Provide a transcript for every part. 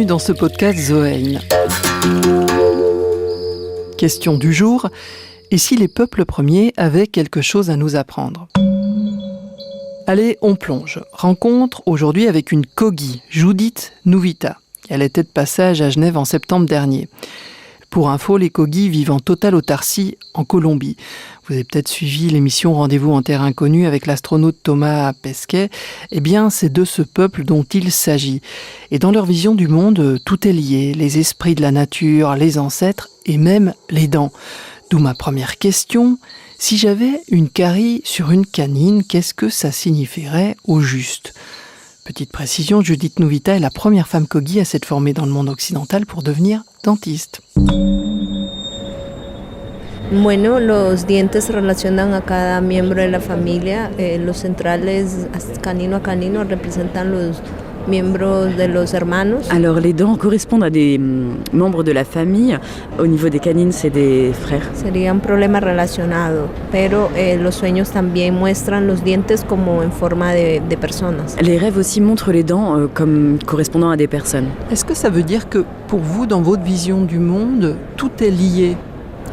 bienvenue dans ce podcast Zoein. Question du jour, et si les peuples premiers avaient quelque chose à nous apprendre ? Allez, on plonge. Rencontre aujourd'hui avec une Kogi, Judith Nuvita. Elle était de passage à Genève en septembre dernier. Pour info, les Kogi vivent en totale autarcie en Colombie. Vous avez peut-être suivi l'émission Rendez-vous en terre inconnue avec l'astronaute Thomas Pesquet. Eh bien, c'est de ce peuple dont il s'agit. Et dans leur vision du monde, tout est lié. Les esprits de la nature, les ancêtres et même les dents. D'où ma première question. Si j'avais une carie sur une canine, qu'est-ce que ça signifierait au juste ? Petite précision, Judith Nuvita est la première femme Kogi à s'être formée dans le monde occidental pour devenir dentiste. Bueno, los dientes se relacionan a cada miembro de la familia. Los centrales, canino a canino, representan los miembros de los hermanos. Alors les dents correspondent à des membres de la famille. Au niveau des canines, c'est des frères. Sería un problema relacionado, pero los sueños también muestran los dientes como en forma de personas. Les rêves aussi montrent les dents comme correspondant à des personnes. Est-ce que ça veut dire que pour vous, dans votre vision du monde, tout est lié ?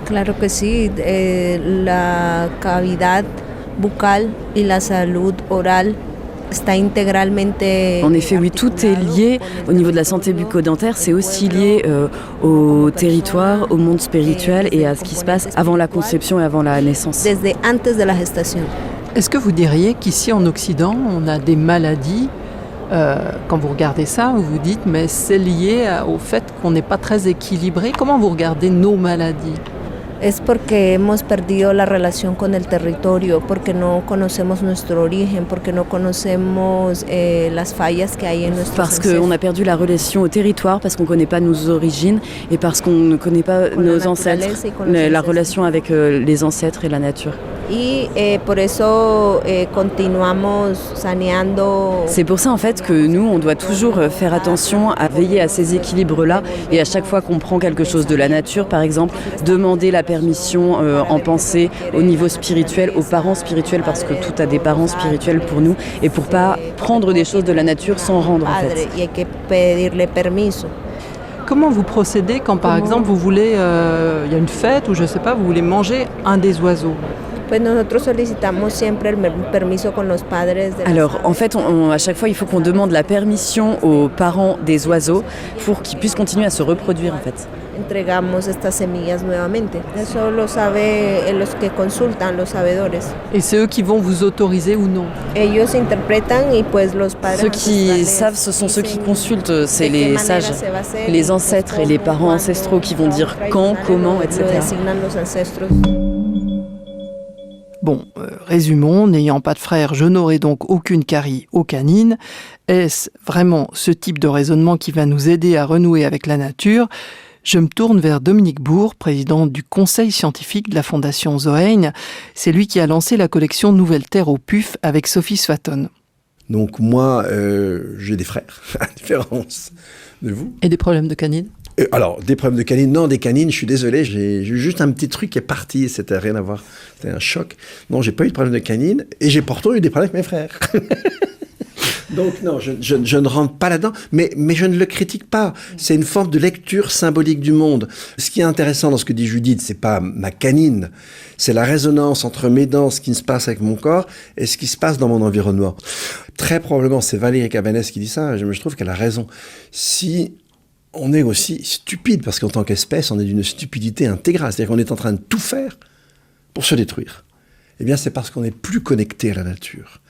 Claro que sí, la cavidad bucal y la salud oral está integralmente. En effet, oui, tout est lié. Au niveau de la santé bucco-dentaire, c'est aussi lié au territoire, au monde spirituel et à ce qui se passe avant la conception et avant la naissance. Desde antes de la gestación. Est-ce que vous diriez qu'ici en Occident, on a des maladies quand vous regardez ça, vous vous dites mais c'est lié au fait qu'on n'est pas très équilibré. Comment vous regardez nos maladies ? Es porque hemos perdido la relación con el territorio, porque no conocemos nuestro origen, porque no conocemos las fallas que hay en nuestros Parce ancestros. qu'on a perdu la relation au territoire, parce qu'on ne connaît pas nos origines et parce qu'on ne connaît pas nos ancêtres, la relation avec les ancêtres et la nature. Y por eso continuamos saneando. C'est pour ça en fait que nous, on doit toujours faire attention à veiller à ces équilibres-là et à chaque fois qu'on prend quelque chose de la nature, par exemple, demander la permission en pensée au niveau spirituel, aux parents spirituels, parce que tout a des parents spirituels pour nous, et pour pas prendre des choses de la nature sans rendre en fait. Y hay que pedirle permiso. Comment vous procédez quand par exemple vous voulez, il y a une fête ou je sais pas, vous voulez manger un des oiseaux ? Pues nosotros solicitamos siempre el permiso con los padres de Alors en fait, à chaque fois, il faut qu'on demande la permission aux parents des oiseaux pour qu'ils puissent continuer à se reproduire en fait. Entregamos estas semillas nuevamente. Eso lo sabe los que consultan, los sabedores. Et c'est eux qui vont vous autoriser ou non ? Ellos interpretan y pues los padres. Ceux qui savent, ce sont ceux qui consultent, c'est les sages, les ancêtres et les parents ancestraux qui vont dire quand, comment, etc. Bon, résumons, n'ayant pas de frère, je n'aurai donc aucune carie aux canines. Est-ce vraiment ce type de raisonnement qui va nous aider à renouer avec la nature ? Je me tourne vers Dominique Bourg, président du conseil scientifique de la Fondation Zoein. C'est lui qui a lancé la collection Nouvelle Terre au PUF avec Sophie Swaton. Donc moi, j'ai des frères, à différence de vous. Et des problèmes de canines ? Alors, des problèmes de canines, non, des canines, je suis désolé, j'ai eu juste un petit truc qui est parti, c'était rien à voir, c'était un choc. Non, j'ai pas eu de problème de canines, et j'ai pourtant eu des problèmes avec mes frères. Donc non, je ne rentre pas là-dedans, mais je ne le critique pas. C'est une forme de lecture symbolique du monde. Ce qui est intéressant dans ce que dit Judith, c'est pas ma canine, c'est la résonance entre mes dents, ce qui se passe avec mon corps, et ce qui se passe dans mon environnement. Très probablement, c'est Valérie Cabanès qui dit ça, je trouve qu'elle a raison. Si on est aussi stupide, parce qu'en tant qu'espèce, on est d'une stupidité intégrale, c'est-à-dire qu'on est en train de tout faire pour se détruire. Eh bien, c'est parce qu'on n'est plus connecté à la nature.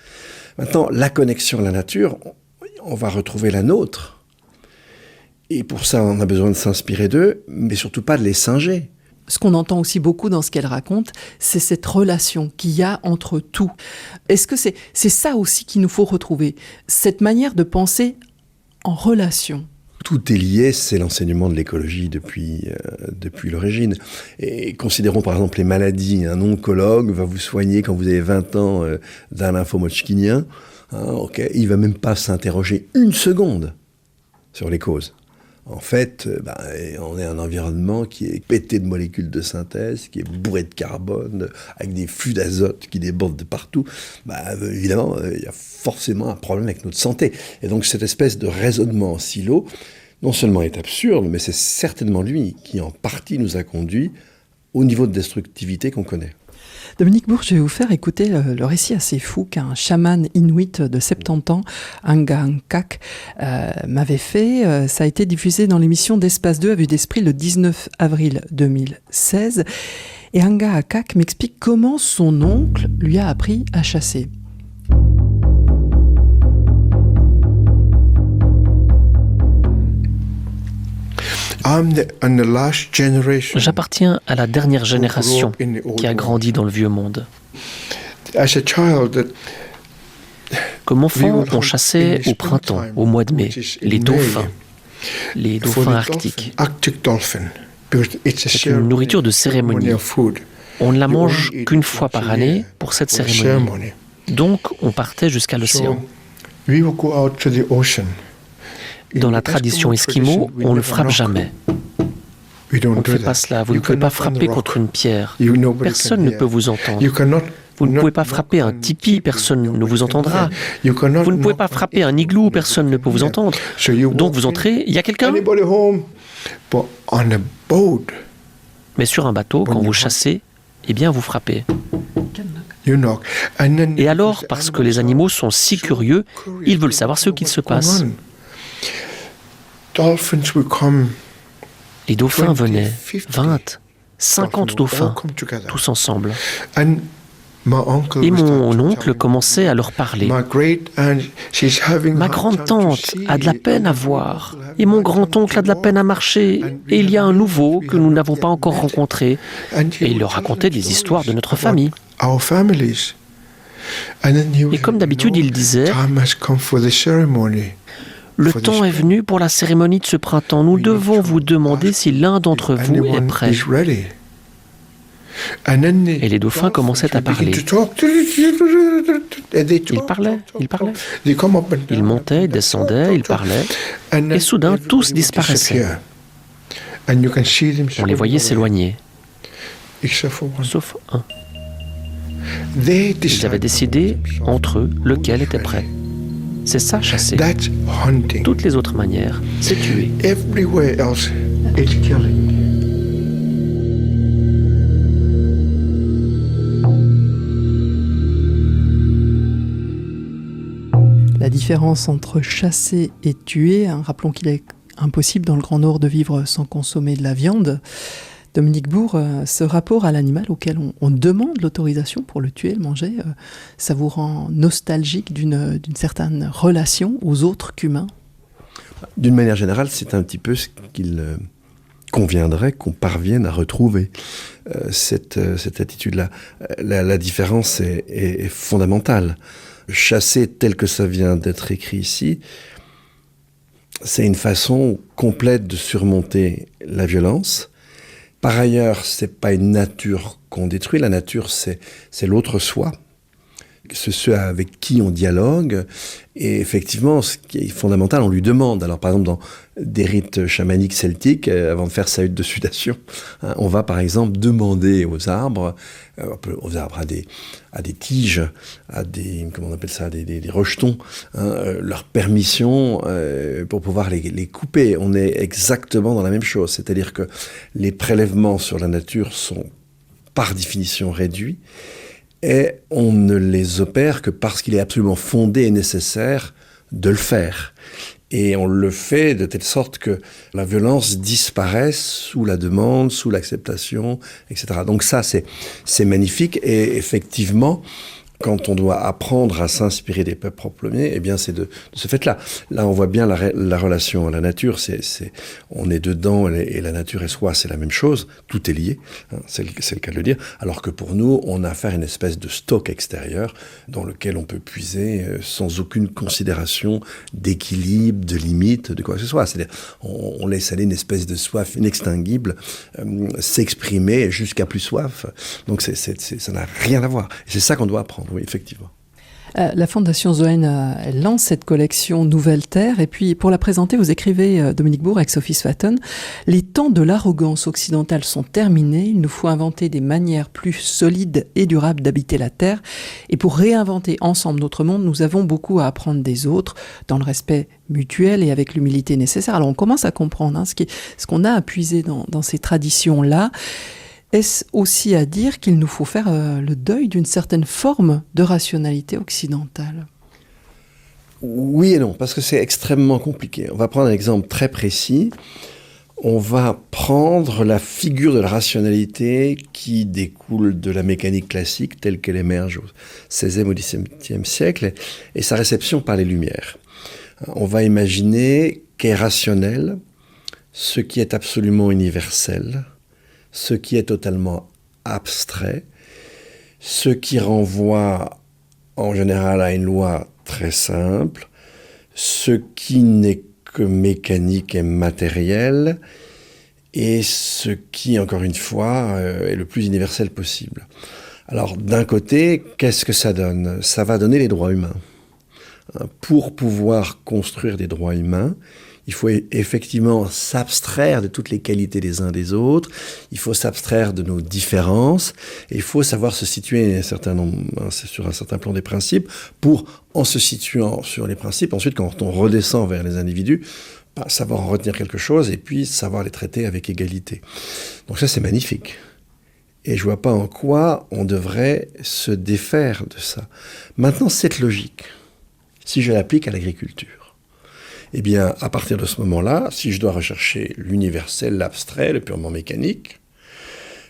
Maintenant, la connexion à la nature, on va retrouver la nôtre. Et pour ça, on a besoin de s'inspirer d'eux, mais surtout pas de les singer. Ce qu'on entend aussi beaucoup dans ce qu'elle raconte, c'est cette relation qu'il y a entre tout. Est-ce que c'est ça aussi qu'il nous faut retrouver ? Cette manière de penser en relation. Tout est lié, c'est l'enseignement de l'écologie depuis l'origine. Et considérons par exemple les maladies. Un oncologue va vous soigner quand vous avez 20 ans d'un lymphomo-hodgkinien. Okay. Il ne va même pas s'interroger une seconde sur les causes. En fait, on est un environnement qui est pété de molécules de synthèse, qui est bourré de carbone, avec des flux d'azote qui débordent de partout. Évidemment, il y a forcément un problème avec notre santé. Et donc, cette espèce de raisonnement en silo, non seulement est absurde, mais c'est certainement lui qui en partie nous a conduits au niveau de destructivité qu'on connaît. Dominique Bourg, je vais vous faire écouter le récit assez fou qu'un chaman inuit de 70 ans, Anga Ankak, m'avait fait. Ça a été diffusé dans l'émission d'Espace 2 à Vue d'Esprit le 19 avril 2016. Et Anga Ankak m'explique comment son oncle lui a appris à chasser. J'appartiens à la dernière génération qui a grandi dans le vieux monde. Comme enfant, on chassait au printemps, au mois de mai, les dauphins arctiques. C'est une nourriture de cérémonie. On ne la mange qu'une fois par année pour cette cérémonie. Donc, on partait jusqu'à l'océan. Dans la tradition esquimau, on ne frappe jamais. On ne fait pas cela. Vous ne pouvez pas frapper contre une pierre. Personne ne peut vous entendre. Vous ne pouvez pas frapper un tipi, personne ne vous entendra. Vous ne pouvez pas frapper un igloo, personne ne peut vous entendre. Donc vous entrez, il y a quelqu'un ? Mais sur un bateau, quand vous chassez, eh bien vous frappez. Et alors, parce que les animaux sont si curieux, ils veulent savoir ce qu'il se passe. Les dauphins venaient, 20, 50 dauphins, tous ensemble. Et mon oncle commençait à leur parler. Ma grande-tante a de la peine à voir, et mon grand-oncle a de la peine à marcher, et il y a un nouveau que nous n'avons pas encore rencontré. Et il leur racontait des histoires de notre famille. Et comme d'habitude, il disait... Le temps est venu pour la cérémonie de ce printemps. Nous devons vous demander si l'un d'entre vous est prêt. Et les dauphins commençaient à parler. Ils parlaient. Ils montaient, descendaient, ils parlaient. Et soudain, tous disparaissaient. On les voyait s'éloigner. Sauf un. Ils avaient décidé, entre eux, lequel était prêt. C'est ça, chasser. Toutes les autres manières, c'est tuer. La différence entre chasser et tuer, rappelons qu'il est impossible dans le Grand Nord de vivre sans consommer de la viande. Dominique Bourg, ce rapport à l'animal auquel on demande l'autorisation pour le tuer, le manger, ça vous rend nostalgique d'une certaine relation aux autres qu'humains ? D'une manière générale, c'est un petit peu ce qu'il conviendrait qu'on parvienne à retrouver, cette attitude-là. La différence est fondamentale. Chasser tel que ça vient d'être écrit ici, c'est une façon complète de surmonter la violence. Par ailleurs, c'est pas une nature qu'on détruit. La nature, c'est l'autre soi. C'est ceux avec qui on dialogue. Et effectivement, ce qui est fondamental, on lui demande. Alors, par exemple, dans des rites chamaniques celtiques, avant de faire sa hutte de sudation, on va, par exemple, demander aux arbres, à des tiges, à des, comment on appelle ça, des rejetons, leur permission pour pouvoir les couper. On est exactement dans la même chose. C'est-à-dire que les prélèvements sur la nature sont, par définition, réduits. Et on ne les opère que parce qu'il est absolument fondé et nécessaire de le faire. Et on le fait de telle sorte que la violence disparaisse sous la demande, sous l'acceptation, etc. Donc ça, c'est magnifique. Et effectivement, quand on doit apprendre à s'inspirer des peuples premiers, eh bien c'est de ce fait-là. Là, on voit bien la relation à la nature. On est dedans et la nature et soi, c'est la même chose. Tout est lié, c'est le cas de le dire. Alors que pour nous, on a affaire à une espèce de stock extérieur dans lequel on peut puiser sans aucune considération d'équilibre, de limite, de quoi que ce soit. C'est-à-dire, on laisse aller une espèce de soif inextinguible s'exprimer jusqu'à plus soif. Donc ça n'a rien à voir. Et c'est ça qu'on doit apprendre. Oui, effectivement. La Fondation Zoën, elle lance cette collection Nouvelle Terre. Et puis, pour la présenter, vous écrivez, Dominique Bourg, avec Sophie Swaton, « Les temps de l'arrogance occidentale sont terminés. Il nous faut inventer des manières plus solides et durables d'habiter la Terre. Et pour réinventer ensemble notre monde, nous avons beaucoup à apprendre des autres, dans le respect mutuel et avec l'humilité nécessaire. » Alors, on commence à comprendre ce qu'on a à puiser dans ces traditions-là. Est-ce aussi à dire qu'il nous faut faire le deuil d'une certaine forme de rationalité occidentale ? Oui et non, parce que c'est extrêmement compliqué. On va prendre un exemple très précis. On va prendre la figure de la rationalité qui découle de la mécanique classique telle qu'elle émerge au XVIe ou XVIIe siècle et sa réception par les Lumières. On va imaginer qu'est rationnel ce qui est absolument universel, ce qui est totalement abstrait, ce qui renvoie en général à une loi très simple, ce qui n'est que mécanique et matériel, et ce qui, encore une fois, est le plus universel possible. Alors, d'un côté, qu'est-ce que ça donne ? Ça va donner les droits humains. Pour pouvoir construire des droits humains, il faut effectivement s'abstraire de toutes les qualités des uns des autres, il faut s'abstraire de nos différences, et il faut savoir se situer sur un certain plan des principes pour, en se situant sur les principes, ensuite quand on redescend vers les individus, savoir en retenir quelque chose et puis savoir les traiter avec égalité. Donc ça c'est magnifique. Et je ne vois pas en quoi on devrait se défaire de ça. Maintenant, cette logique, si je l'applique à l'agriculture, eh bien, à partir de ce moment-là, si je dois rechercher l'universel, l'abstrait, le purement mécanique,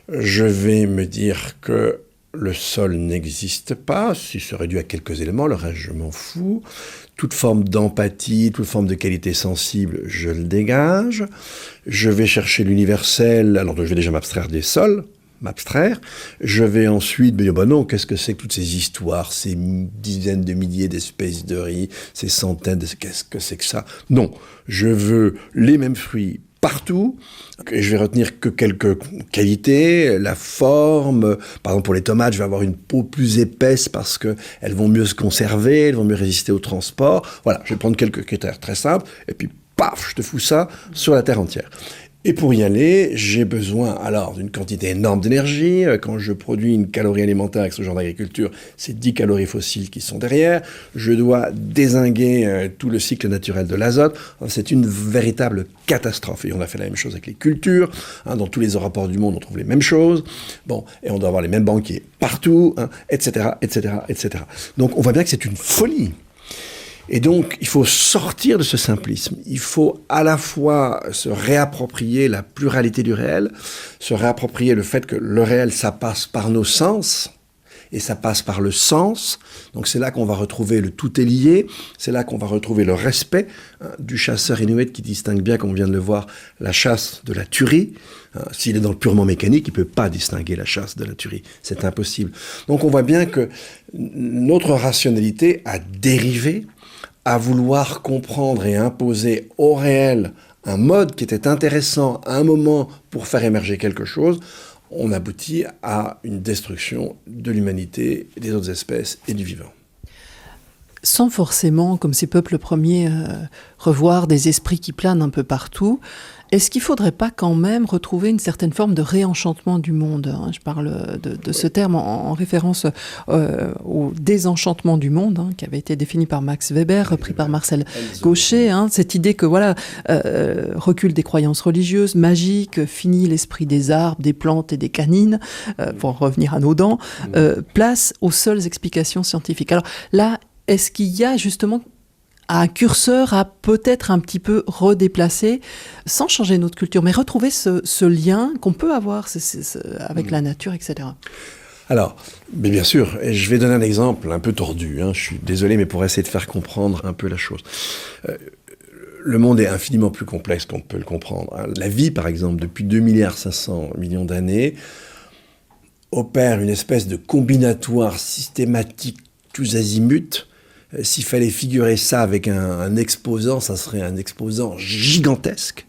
je vais me dire que le sol n'existe pas, s'il se réduit à quelques éléments, le reste je m'en fous. Toute forme d'empathie, toute forme de qualité sensible, je le dégage. Je vais chercher l'universel, alors je vais déjà m'abstraire des sols, je vais ensuite me dire, non, qu'est-ce que c'est que toutes ces histoires, ces dizaines de milliers d'espèces de riz, ces centaines qu'est-ce que c'est que ça ? Non, je veux les mêmes fruits partout, et je vais retenir que quelques qualités, la forme, par exemple pour les tomates, je vais avoir une peau plus épaisse parce qu'elles vont mieux se conserver, elles vont mieux résister au transport, voilà, je vais prendre quelques critères très simples, et puis paf, je te fous ça sur la terre entière. Et pour y aller, j'ai besoin alors d'une quantité énorme d'énergie. Quand je produis une calorie alimentaire avec ce genre d'agriculture, c'est 10 calories fossiles qui sont derrière. Je dois dézinguer tout le cycle naturel de l'azote. C'est une véritable catastrophe. Et on a fait la même chose avec les cultures. Dans tous les rapports du monde, on trouve les mêmes choses. Bon, et on doit avoir les mêmes banquiers partout, etc., etc., etc. Donc on voit bien que c'est une folie. Et donc, il faut sortir de ce simplisme. Il faut à la fois se réapproprier la pluralité du réel, se réapproprier le fait que le réel, ça passe par nos sens, et ça passe par le sens. Donc c'est là qu'on va retrouver le tout est lié, c'est là qu'on va retrouver le respect du chasseur inuit qui distingue bien, comme on vient de le voir, la chasse de la tuerie. S'il est dans le purement mécanique, il ne peut pas distinguer la chasse de la tuerie. C'est impossible. Donc on voit bien que notre rationalité a dérivé à vouloir comprendre et imposer au réel un mode qui était intéressant à un moment pour faire émerger quelque chose. On aboutit à une destruction de l'humanité, des autres espèces et du vivant. Sans forcément, comme ces peuples premiers, revoir des esprits qui planent un peu partout, est-ce qu'il ne faudrait pas quand même retrouver une certaine forme de réenchantement du monde ? Je parle de ce terme en référence au désenchantement du monde, qui avait été défini par Max Weber, repris par Marcel Gauchet. Cette idée que recul des croyances religieuses, magiques, fini l'esprit des arbres, des plantes et des canines, pour revenir à nos dents, place aux seules explications scientifiques. Alors là, est-ce qu'il y a justement un curseur à peut-être un petit peu redéplacer, sans changer notre culture, mais retrouver ce lien qu'on peut avoir avec la nature, etc. Alors, mais bien sûr, et je vais donner un exemple un peu tordu, je suis désolé, mais pour essayer de faire comprendre un peu la chose. Le monde est infiniment plus complexe qu'on ne peut le comprendre. La vie, par exemple, depuis 2,5 milliards d'années, opère une espèce de combinatoire systématique tous azimuts. S'il fallait figurer ça avec un exposant, ça serait un exposant gigantesque.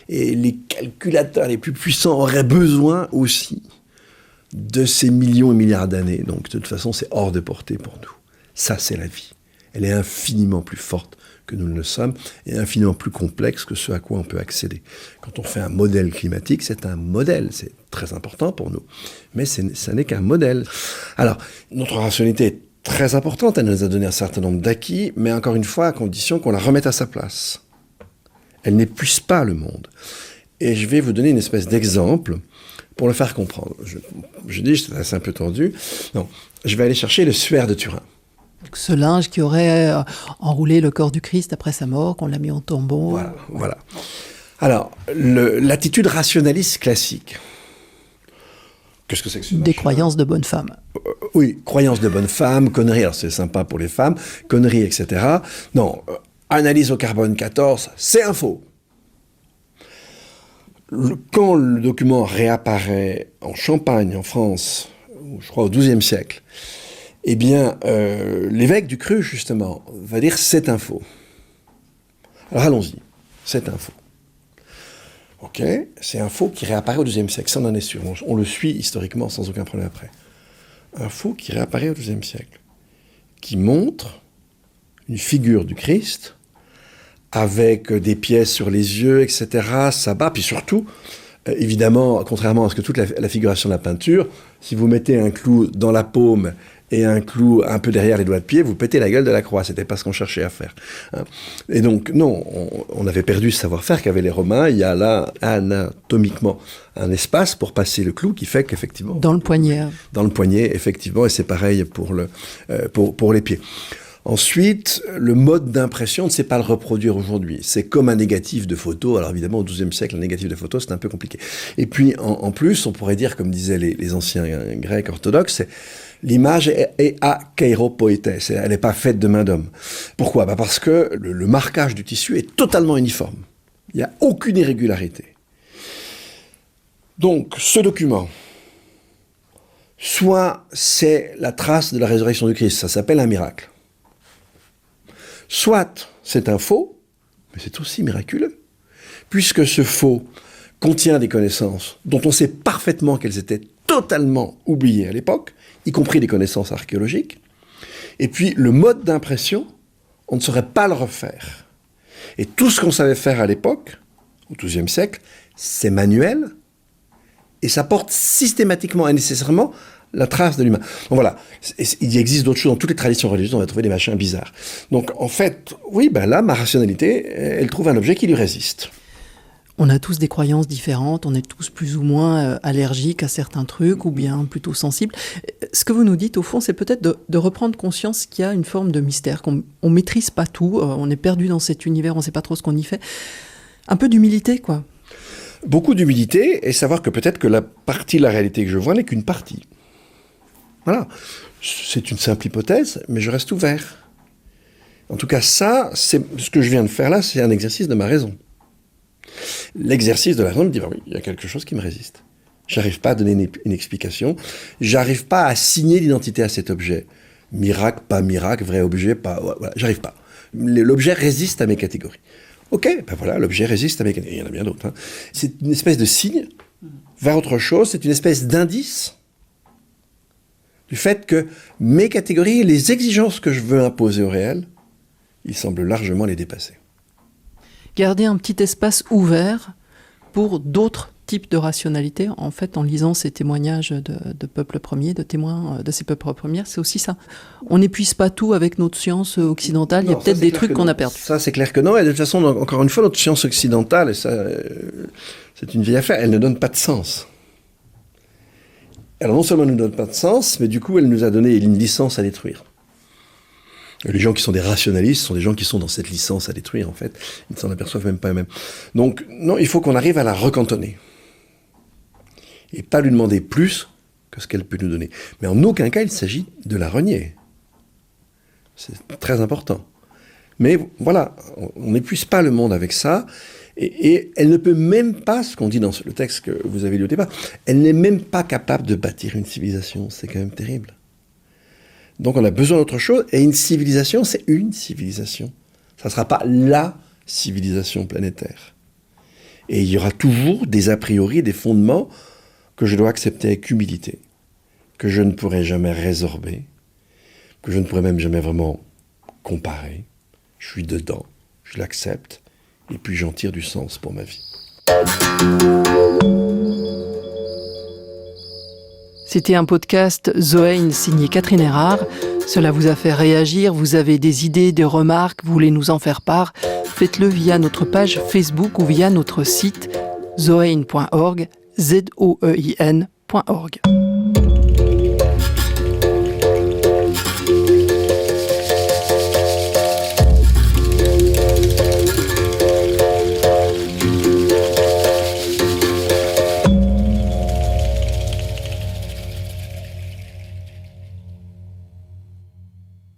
Et les calculateurs les plus puissants auraient besoin aussi de ces millions et milliards d'années. Donc, de toute façon, c'est hors de portée pour nous. Ça, c'est la vie. Elle est infiniment plus forte que nous ne le sommes et infiniment plus complexe que ce à quoi on peut accéder. Quand on fait un modèle climatique, c'est un modèle, c'est très important pour nous, mais ça n'est qu'un modèle. Alors, notre rationalité est très importante, elle nous a donné un certain nombre d'acquis, mais encore une fois, à condition qu'on la remette à sa place. Elle n'épuise pas le monde. Et je vais vous donner une espèce d'exemple pour le faire comprendre. Je dis, c'est assez un peu tendu. Non, je vais aller chercher le suaire de Turin. Ce linge qui aurait enroulé le corps du Christ après sa mort, qu'on l'a mis en tombeau. Voilà. Alors, l'attitude rationaliste classique. Qu'est-ce que c'est que ce Des croyances de bonne femme. Oui, croyances de bonne femme, conneries, alors c'est sympa pour les femmes, conneries, etc. Non, analyse au carbone 14, c'est un faux. Quand le document réapparaît en Champagne, en France, je crois au XIIe siècle, eh bien, l'évêque du Cru, justement, va dire « c'est un faux ». Alors allons-y, c'est un faux. Ok, c'est un faux qui réapparaît au XIIe siècle, ça on en est sûr, on le suit historiquement sans aucun problème après. Un faux qui réapparaît au XIIe siècle, qui montre une figure du Christ avec des pièces sur les yeux, etc., sabbat, puis surtout, évidemment, contrairement à ce que toute la figuration de la peinture, si vous mettez un clou dans la paume et un clou un peu derrière les doigts de pied, vous pétez la gueule de la croix. C'était pas ce qu'on cherchait à faire. Hein. Et donc, non, on avait perdu ce savoir-faire qu'avaient les Romains. Il y a là, anatomiquement, un espace pour passer le clou qui fait qu'effectivement... Dans le poignet. Dans le poignet, effectivement, et c'est pareil pour les pieds. Ensuite, le mode d'impression, on ne sait pas le reproduire aujourd'hui. C'est comme un négatif de photo. Alors évidemment, au XIIe siècle, un négatif de photo, c'est un peu compliqué. Et puis, en plus, on pourrait dire, comme disaient les anciens Grecs orthodoxes, l'image est akeiropoietes, elle n'est pas faite de main d'homme. Pourquoi ? Parce que le marquage du tissu est totalement uniforme. Il n'y a aucune irrégularité. Donc, ce document, soit c'est la trace de la résurrection du Christ, ça s'appelle un miracle. Soit c'est un faux, mais c'est aussi miraculeux, puisque ce faux contient des connaissances dont on sait parfaitement qu'elles étaient totalement oubliées à l'époque, y compris des connaissances archéologiques, et puis le mode d'impression, on ne saurait pas le refaire. Et tout ce qu'on savait faire à l'époque, au XIIe siècle, c'est manuel, et ça porte systématiquement et nécessairement la trace de l'humain. Donc voilà, il existe d'autres choses dans toutes les traditions religieuses, on va trouver des machins bizarres. Donc en fait, oui, ben là, ma rationalité, elle trouve un objet qui lui résiste. On a tous des croyances différentes, on est tous plus ou moins allergiques à certains trucs ou bien plutôt sensibles. Ce que vous nous dites, au fond, c'est peut-être de reprendre conscience qu'il y a une forme de mystère, qu'on ne maîtrise pas tout, on est perdu dans cet univers, on ne sait pas trop ce qu'on y fait. Un peu d'humilité, quoi. Beaucoup d'humilité et savoir que peut-être que la partie de la réalité que je vois n'est qu'une partie. Voilà, c'est une simple hypothèse, mais je reste ouvert. En tout cas, ça, c'est ce que je viens de faire là, c'est un exercice de ma raison. L'exercice de la raison me dit, oui, il y a quelque chose qui me résiste. J'arrive pas à donner une explication, j'arrive pas à assigner l'identité à cet objet. Miracle, pas miracle, vrai objet, pas... Voilà, j'arrive pas. L'objet résiste à mes catégories. Ok, ben voilà, l'objet résiste à mes catégories. Il y en a bien d'autres. Hein. C'est une espèce de signe vers autre chose, c'est une espèce d'indice du fait que mes catégories, les exigences que je veux imposer au réel, il semble largement les dépasser. Garder un petit espace ouvert pour d'autres types de rationalité, en fait, en lisant ces témoignages de peuples premiers, de témoins de ces peuples premiers, c'est aussi ça. On n'épuise pas tout avec notre science occidentale, il y a peut-être des trucs qu'on a perdus. Ça, c'est clair que non, et de toute façon, encore une fois, notre science occidentale, et ça, c'est une vieille affaire, elle ne donne pas de sens. Alors non seulement elle ne nous donne pas de sens, mais du coup, elle nous a donné une licence à détruire. Les gens qui sont des rationalistes sont des gens qui sont dans cette licence à détruire, en fait. Ils ne s'en aperçoivent même pas eux-mêmes. Donc, non, il faut qu'on arrive à la recantonner. Et pas lui demander plus que ce qu'elle peut nous donner. Mais en aucun cas, il s'agit de la renier. C'est très important. Mais voilà, on n'épuise pas le monde avec ça. Et elle ne peut même pas, ce qu'on dit dans le texte que vous avez lu au départ, elle n'est même pas capable de bâtir une civilisation. C'est quand même terrible. Donc on a besoin d'autre chose, et une civilisation, c'est une civilisation. Ça ne sera pas la civilisation planétaire. Et il y aura toujours des a priori, des fondements que je dois accepter avec humilité, que je ne pourrai jamais résorber, que je ne pourrais même jamais vraiment comparer. Je suis dedans, je l'accepte, et puis j'en tire du sens pour ma vie. C'était un podcast Zoein signé Catherine Erard. Cela vous a fait réagir, vous avez des idées, des remarques, vous voulez nous en faire part, faites-le via notre page Facebook ou via notre site zoein.org, zoein.org.